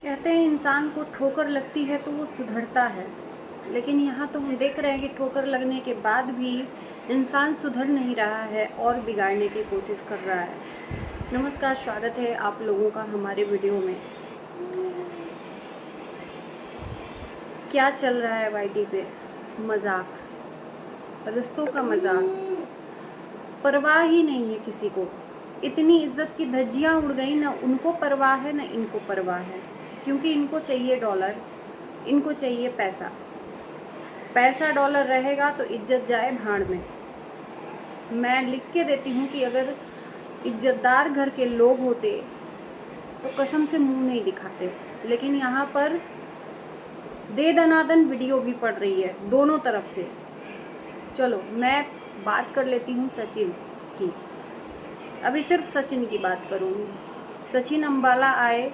कहते हैं इंसान को ठोकर लगती है तो वो सुधरता है, लेकिन यहाँ तो हम देख रहे हैं कि ठोकर लगने के बाद भी इंसान सुधर नहीं रहा है और बिगाड़ने की कोशिश कर रहा है। नमस्कार, स्वागत है आप लोगों का हमारे वीडियो में। क्या चल रहा है वाईटी पे? मजाक, रिश्तों का मजाक, परवाह ही नहीं है किसी को। इतनी इज्जत की धज्जियाँ उड़ गई, ना उनको परवाह है ना इनको परवाह है, क्योंकि इनको चाहिए डॉलर, इनको चाहिए पैसा। पैसा डॉलर रहेगा तो इज्जत जाए भाड़ में। मैं लिख के देती हूँ कि अगर इज्जतदार घर के लोग होते तो कसम से मुंह नहीं दिखाते, लेकिन यहाँ पर दे दनादन वीडियो भी पड़ रही है दोनों तरफ से। चलो मैं बात कर लेती हूँ सचिन की। अभी सिर्फ सचिन की बात करूँगी। सचिन अम्बाला आए,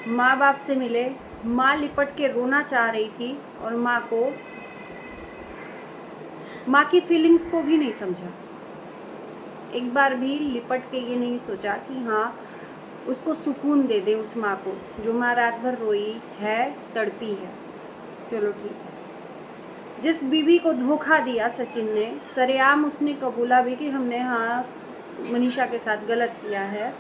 माँ बाप से मिले, माँ लिपट के रोना चाह रही थी और माँ की फीलिंग्स को भी नहीं समझा। एक बार भी लिपट के ये नहीं सोचा कि हाँ उसको सुकून दे दे, उस माँ को जो माँ रात भर रोई है, तड़पी है। चलो ठीक है। जिस बीवी को धोखा दिया सचिन ने, सरेआम उसने कबूला भी कि हमने हाँ मनीषा के साथ गलत किया है।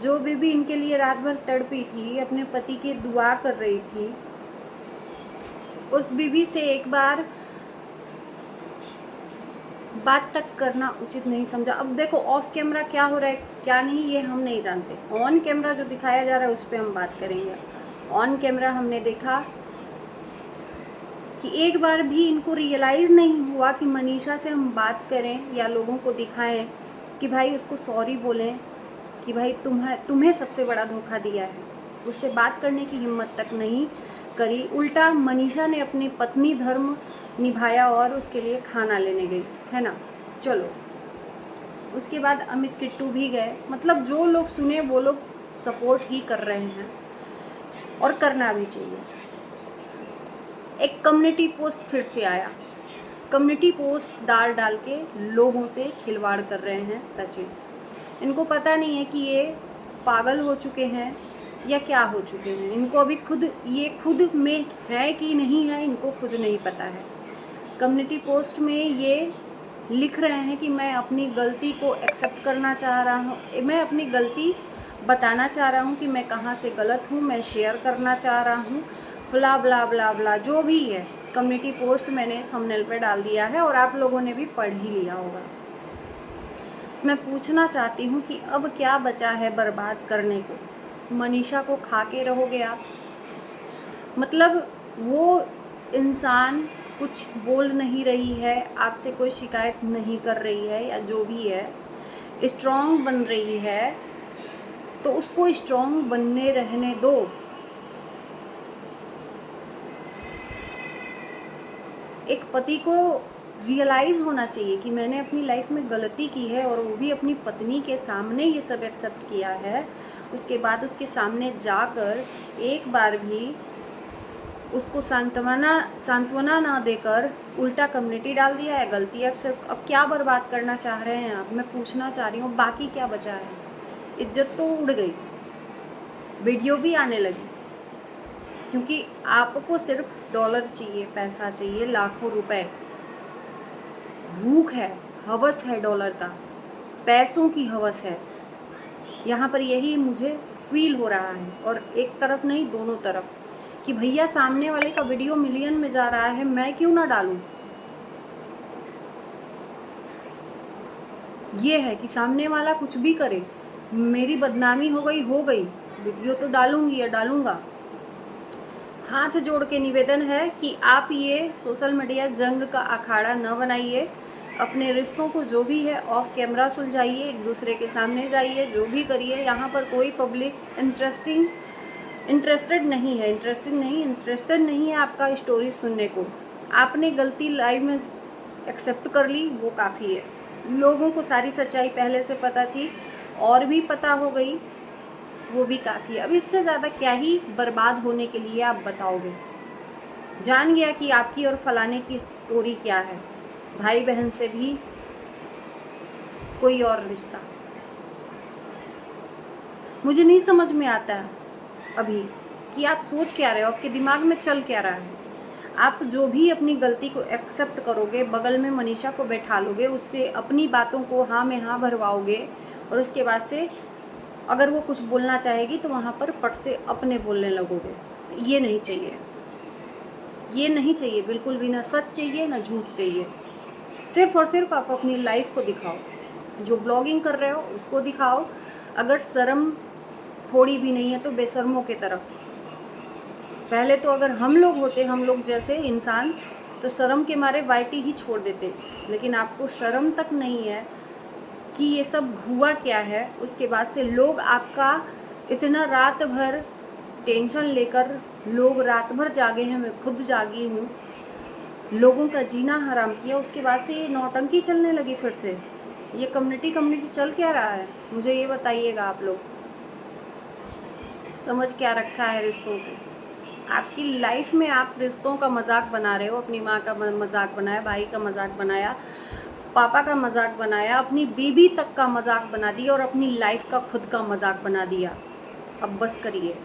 जो बीवी इनके लिए रात भर तड़पी थी, अपने पति की दुआ कर रही थी, उस बीवी से एक बार बात तक करना उचित नहीं समझा। अब देखो ऑफ कैमरा क्या हो रहा है क्या नहीं ये हम नहीं जानते। ऑन कैमरा जो दिखाया जा रहा है उस पर हम बात करेंगे। ऑन कैमरा हमने देखा कि एक बार भी इनको रियलाइज़ नहीं हुआ कि मनीषा से हम बात करें या लोगों को दिखाएं कि भाई उसको सॉरी बोलें कि भाई तुम्हें सबसे बड़ा धोखा दिया है। उससे बात करने की हिम्मत तक नहीं करी। उल्टा मनीषा ने अपनी पत्नी धर्म निभाया और उसके लिए खाना लेने गई, है ना। चलो उसके बाद अमित किट्टू भी गए। मतलब जो लोग सुने वो लोग सपोर्ट ही कर रहे हैं और करना भी चाहिए। एक कम्युनिटी पोस्ट फिर से आया। कम्युनिटी पोस्ट डाल के लोगों से खिलवाड़ कर रहे हैं सचिन। इनको पता नहीं है कि ये पागल हो चुके हैं या क्या हो चुके हैं। इनको अभी खुद में है कि नहीं है, इनको खुद नहीं पता है। कम्युनिटी पोस्ट में ये लिख रहे हैं कि मैं अपनी गलती को एक्सेप्ट करना चाह रहा हूँ, मैं अपनी गलती बताना चाह रहा हूँ कि मैं कहाँ से गलत हूँ, मैं शेयर करना चाह रहा हूँ, ब्ला ब्ला ब्ला ब्ला जो भी है। कम्युनिटी पोस्ट मैंने थंबनेल पे डाल दिया है और आप लोगों ने भी पढ़ ही लिया होगा। मैं पूछना चाहती हूँ कि अब क्या बचा है बर्बाद करने को? मनीषा को खा के रहोगे आप? मतलब वो इंसान कुछ बोल नहीं रही है, आपसे कोई शिकायत नहीं कर रही है या जो भी है, स्ट्रॉन्ग बन रही है तो उसको स्ट्रॉन्ग बनने रहने दो। एक पति को रियलाइज़ होना चाहिए कि मैंने अपनी लाइफ में गलती की है और वो भी अपनी पत्नी के सामने ये सब एक्सेप्ट किया है। उसके बाद उसके सामने जाकर एक बार भी उसको सांत्वना ना देकर उल्टा कम्युनिटी डाल दिया है। गलती है सिर्फ। अब क्या बर्बाद करना चाह रहे हैं आप? मैं पूछना चाह रही हूँ, बाकी क्या बचा है? इज्जत तो उड़ गई, वीडियो भी आने लगी, क्योंकि आपको सिर्फ डॉलर चाहिए, पैसा चाहिए, लाखों रुपए। भूख है, हवस है डॉलर का, पैसों की हवस है। यहाँ पर यही मुझे फील हो रहा है, और एक तरफ नहीं दोनों तरफ, कि भैया सामने वाले का वीडियो मिलियन में जा रहा है, मैं क्यों ना डालूं। ये है कि सामने वाला कुछ भी करे, मेरी बदनामी हो गई, वीडियो तो डालूंगी या डालूंगा। हाथ जोड़ के निवेदन है कि आप ये सोशल मीडिया जंग का अखाड़ा न बनाइए। अपने रिश्तों को जो भी है ऑफ कैमरा सुलझाइए, एक दूसरे के सामने जाइए, जो भी करिए। यहाँ पर कोई पब्लिक इंटरेस्टेड नहीं है आपका स्टोरी सुनने को। आपने गलती लाइव में एक्सेप्ट कर ली, वो काफ़ी है। लोगों को सारी सच्चाई पहले से पता थी और भी पता हो गई, वो भी काफ़ी है। अब इससे ज़्यादा क्या ही बर्बाद होने के लिए आप बताओगे? जान गया कि आपकी और फलाने की स्टोरी क्या है। भाई बहन से भी कोई और रिश्ता। मुझे नहीं समझ में आता है अभी कि आप सोच क्या रहे हो, आपके दिमाग में चल क्या रहा है। आप जो भी अपनी गलती को एक्सेप्ट करोगे, बगल में मनीषा को बैठा लोगे, उससे अपनी बातों को हाँ में हाँ भरवाओगे, और उसके बाद से अगर वो कुछ बोलना चाहेगी तो वहाँ पर पट से अपने बोलने लगोगे। ये नहीं चाहिए, ये नहीं चाहिए बिल्कुल भी। ना सच चाहिए ना झूठ चाहिए। सिर्फ और सिर्फ आप अपनी लाइफ को दिखाओ, जो ब्लॉगिंग कर रहे हो उसको दिखाओ। अगर शर्म थोड़ी भी नहीं है तो बेशर्मों की तरफ। पहले तो अगर हम लोग होते, हम लोग जैसे इंसान, तो शर्म के मारे वाईटी ही छोड़ देते, लेकिन आपको शर्म तक नहीं है कि ये सब हुआ क्या है। उसके बाद से लोग आपका इतना रात भर टेंशन लेकर, लोग रात भर जागे हैं, मैं खुद जागी हूँ, लोगों का जीना हराम किया। उसके बाद से ये नौटंकी चलने लगी फिर से। ये कम्युनिटी चल क्या रहा है, मुझे ये बताइएगा। आप लोग समझ क्या रखा है रिश्तों को? आपकी लाइफ में आप रिश्तों का मजाक बना रहे हो। अपनी माँ का मजाक बनाया, भाई का मजाक बनाया, पापा का मजाक बनाया, अपनी बीवी तक का मजाक बना दिया, और अपनी लाइफ का खुद का मजाक बना दिया। अब बस करिए,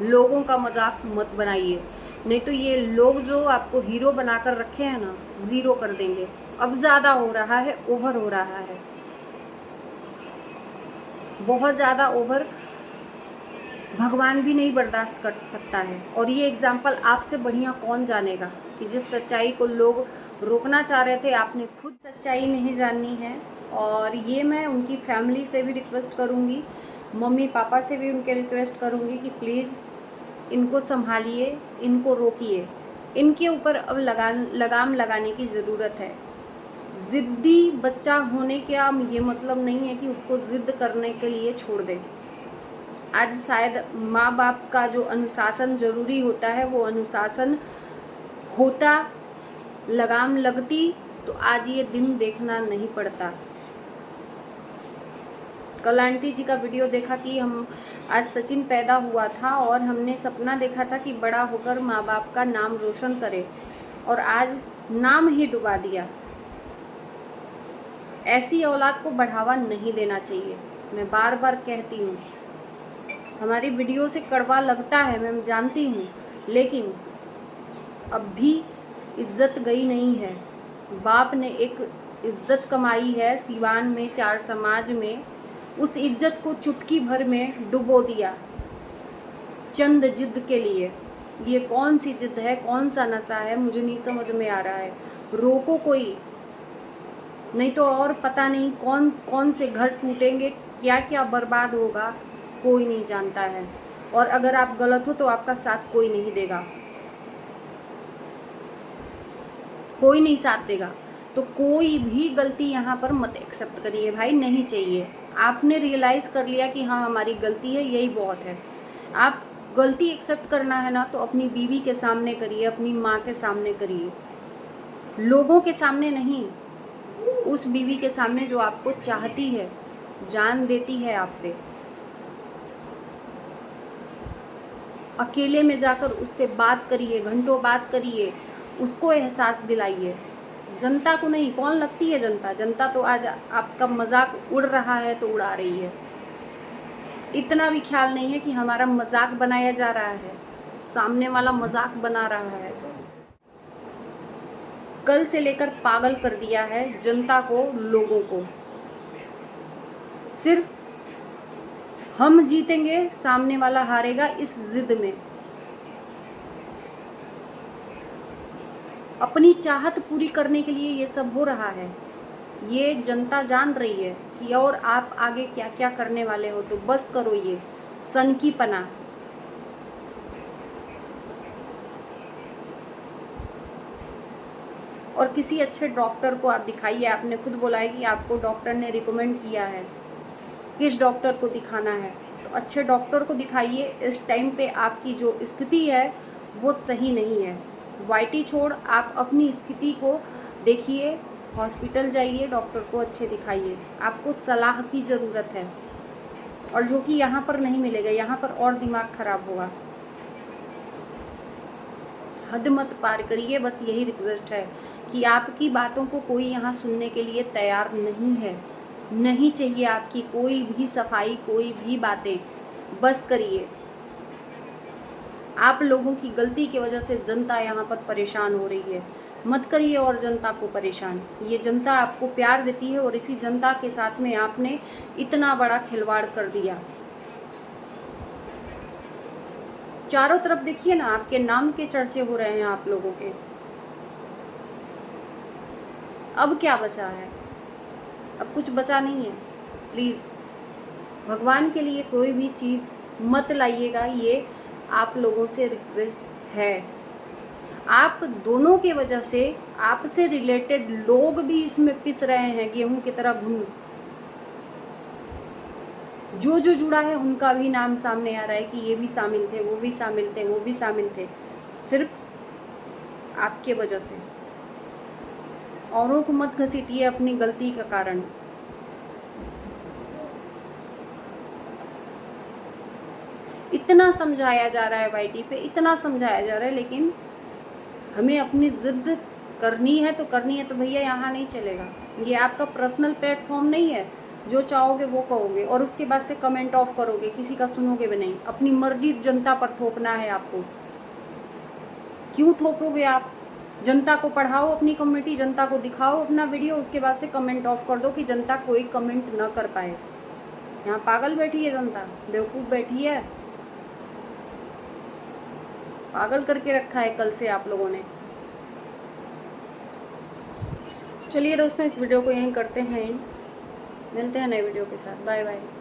लोगों का मजाक मत बनाइए, नहीं तो ये लोग जो आपको हीरो बनाकर रखे हैं ना, ज़ीरो कर देंगे। अब ज़्यादा हो रहा है, ओवर हो रहा है, बहुत ज़्यादा ओवर। भगवान भी नहीं बर्दाश्त कर सकता है। और ये एग्जाम्पल आपसे बढ़िया कौन जानेगा कि जिस सच्चाई को लोग रोकना चाह रहे थे, आपने खुद सच्चाई नहीं जाननी है। और ये मैं उनकी फैमिली से भी रिक्वेस्ट करूँगी, मम्मी पापा से भी उनके रिक्वेस्ट करूँगी कि प्लीज़ इनको संभालिए, इनको रोकिए। इनके ऊपर अब लगाम लगाने की ज़रूरत है। ज़िद्दी बच्चा होने का ये मतलब नहीं है कि उसको ज़िद्द करने के लिए छोड़ दें। आज शायद माँ बाप का जो अनुशासन ज़रूरी होता है, वो अनुशासन होता, लगाम लगती, तो आज ये दिन देखना नहीं पड़ता। कल आंटी जी का वीडियो देखा कि हम आज सचिन पैदा हुआ था और हमने सपना देखा था कि बड़ा होकर माँ बाप का नाम रोशन करे, और आज नाम ही डुबा दिया। ऐसी औलाद को बढ़ावा नहीं देना चाहिए। मैं बार बार कहती हूँ, हमारी वीडियो से कड़वा लगता है, मैं जानती हूँ, लेकिन अब भी इज्जत गई नहीं है। बाप ने एक इज्जत कमाई है सिवान में, 4 समाज में, उस इज्जत को चुटकी भर में डुबो दिया चंद जिद के लिए। ये कौन सी जिद है, कौन सा नशा है, मुझे नहीं समझ में आ रहा है। रोको कोई, नहीं तो और पता नहीं कौन कौन से घर टूटेंगे, क्या क्या बर्बाद होगा, कोई नहीं जानता है। और अगर आप गलत हो तो आपका साथ कोई नहीं देगा, कोई नहीं साथ देगा। तो कोई भी गलती यहाँ पर मत एक्सेप्ट करिए भाई, नहीं चाहिए। आपने रियलाइज़ कर लिया कि हाँ हमारी गलती है, यही बहुत है। आप गलती एक्सेप्ट करना है ना, तो अपनी बीवी के सामने करिए, अपनी माँ के सामने करिए, लोगों के सामने नहीं। उस बीवी के सामने जो आपको चाहती है, जान देती है आप पे। अकेले में जाकर उससे बात करिए, घंटों बात करिए, उसको एहसास दिलाइए। जनता को नहीं। कौन लगती है जनता? जनता तो आज आपका मजाक उड़ रहा है तो उड़ा रही है। इतना भी ख्याल नहीं है कि हमारा मजाक बनाया जा रहा है, सामने वाला मजाक बना रहा है। कल से लेकर पागल कर दिया है जनता को, लोगों को। सिर्फ हम जीतेंगे, सामने वाला हारेगा, इस जिद में। अपनी चाहत पूरी करने के लिए ये सब हो रहा है। ये जनता जान रही है कि और आप आगे क्या क्या करने वाले हो, तो बस करो ये सनकीपना। और किसी अच्छे डॉक्टर को आप दिखाइए। आपने खुद बोला है कि आपको डॉक्टर ने रिकमेंड किया है किस डॉक्टर को दिखाना है, तो अच्छे डॉक्टर को दिखाइए। इस टाइम पे आपकी जो स्थिति है वो सही नहीं है। वाईटी छोड़ आप अपनी स्थिति को देखिए, हॉस्पिटल जाइए, डॉक्टर को अच्छे दिखाइए। आपको सलाह की ज़रूरत है, और जो कि यहाँ पर नहीं मिलेगा। यहाँ पर और दिमाग खराब होगा। हद मत पार करिए, बस यही रिक्वेस्ट है कि आपकी बातों को कोई यहाँ सुनने के लिए तैयार नहीं है। नहीं चाहिए आपकी कोई भी सफाई, कोई भी बातें। बस करिए। आप लोगों की गलती की वजह से जनता यहाँ पर परेशान हो रही है। मत करिए और जनता को परेशान। ये जनता आपको प्यार देती है और इसी जनता के साथ में आपने इतना बड़ा खिलवाड़ कर दिया। चारों तरफ देखिए ना, आपके नाम के चर्चे हो रहे हैं आप लोगों के। अब क्या बचा है? अब कुछ बचा नहीं है। प्लीज़ भगवान के लिए कोई भी चीज़ मत लाइएगा, ये आप लोगों से रिक्वेस्ट है। आप दोनों की वजह से आपसे रिलेटेड लोग भी इसमें पिस रहे हैं गेहूं की तरह घुन। जो जुड़ा है उनका भी नाम सामने आ रहा है कि ये भी शामिल थे, वो भी शामिल थे, वो भी शामिल थे, सिर्फ आपके वजह से। औरों को मत घसीटिए अपनी गलती का कारण। इतना समझाया जा रहा है वाईटी पे, इतना समझाया जा रहा है, लेकिन हमें अपनी जिद करनी है तो करनी है। तो भैया यहाँ नहीं चलेगा। ये आपका पर्सनल प्लेटफॉर्म नहीं है, जो चाहोगे वो कहोगे और उसके बाद से कमेंट ऑफ करोगे, किसी का सुनोगे भी नहीं। अपनी मर्जी जनता पर थोपना है आपको। क्यों थोपोगे आप? जनता को पढ़ाओ, अपनी कम्युनिटी जनता को दिखाओ अपना वीडियो, उसके बाद से कमेंट ऑफ कर दो कि जनता कोई कमेंट न कर पाए। यहाँ पागल बैठी है जनता, बेवकूफ़ बैठी है, पागल करके रखा है कल से आप लोगों ने। चलिए दोस्तों, इस वीडियो को यहीं करते हैं, मिलते हैं नए वीडियो के साथ। Bye bye.